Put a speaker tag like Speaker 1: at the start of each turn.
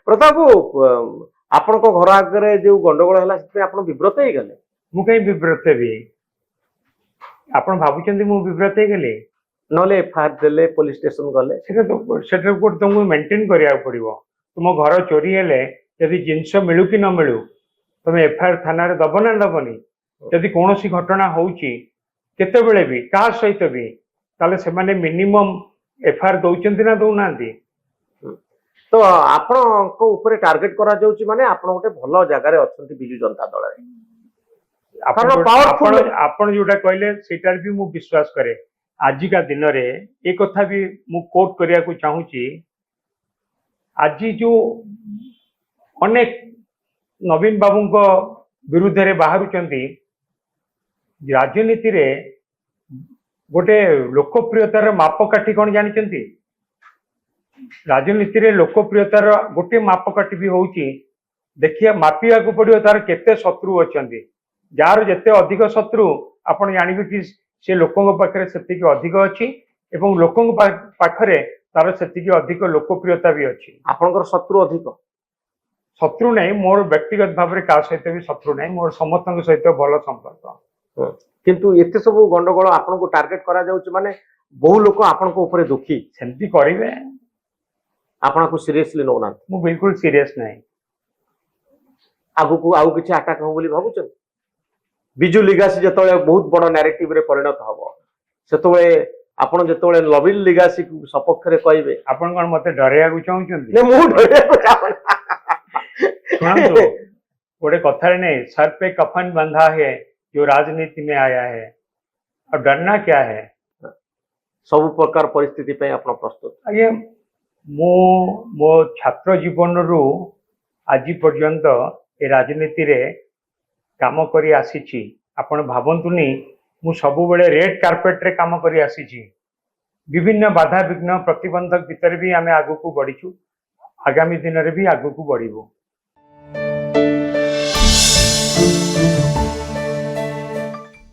Speaker 1: प्रताप आपण घर आगे जो गंडगोल है आप विव्रत हो गले
Speaker 2: मु कहीं विव्रत भी आपण भावुं मु विव्रत हो गली
Speaker 1: ना एफआईआर देले पुलिस स्टेशन गले
Speaker 2: तुमको मेंटेन करिया पड़िबो तुम घर चोरी हेले यदि जिनस मिलू कि न मिलू तुम एफआईआर थाना रे दब ना दबनी यदि कौन सी घटना होउची केते बेले भी का सहित भी ताले से माने मिनिमम एफआईआर दउचंती ना दउ नांती
Speaker 1: तो आपण को ऊपर टार्गेट करा जाउची माने आपण गोटे भलो जगह रे अछंती बिजू जनता दल रे
Speaker 2: आपण जोटा कहले सेटार भी मु विश्वास करे आज का दिन रे एक कथा भी मु कोट करिया को चाहूची आज जो अनेक नवीन बाबू को विरुद्ध रे बाहरुचंती राजनीति रे गोटे लोकप्रियतार मापकाठी कौन जानी राजनीति रे लोकप्रियतार गोटे मापकाठी भी होउची देखिए मापिया को पड़ियो तार केते शत्रु अछंती जार जेते अधिक शत्रु आपण जानिबे कि से लोकंग पाखरे सेतिकी अधिक अछि एवं लोकंग पाखरे तार सेतिकी अधिक लोकप्रियता भी अछि
Speaker 1: आपनकर शत्रु अधिक
Speaker 2: शत्रु नहीं मोर व्यक्तिगत भाव में का सहित भी शत्रु नहीं मोर समस्त सहित भल संपर्क
Speaker 1: किंतु एते सब गंडगोल आपन को टार्गेट करा जाउची माने बहु लोक आपन को ऊपर दुखी
Speaker 2: सेंती करिवे
Speaker 1: आपन को सीरियसली नो ना
Speaker 2: मु बिल्कुल सीरियस नहीं
Speaker 1: आगु को आउ किछि अटैक हो बोली भाबुचन बिजू लिगासी जतळे बहुत बड़ नैरेटिव रे परिणत हबो सेतळे आपण जतळे लविल लिगासी सपक्ष रे कहबे
Speaker 2: आपण कोन मते डरेया को चाहुचंती
Speaker 1: ने मु डरेया को चाहन
Speaker 2: सुनांतो गोटे कथा नहीं सर पे कफन बंधा है जो राजनीति में आया है और डरना क्या है
Speaker 1: सब प्रकार परिस्थिति पे आपण प्रस्तुत
Speaker 2: आगे मो छात्र जीवन रु आज पर्यंत ए राजनीति रे काम करी आसीची आपण भावंतुनी मु सब बेले रेड कार्पेट रे काम करी आसीची विभिन्न बाधा विघ्न प्रतिबंधक भीतर भी आमे आगु को बढ़ीछु आगामी दिन रे भी आगु को बढ़ीबो।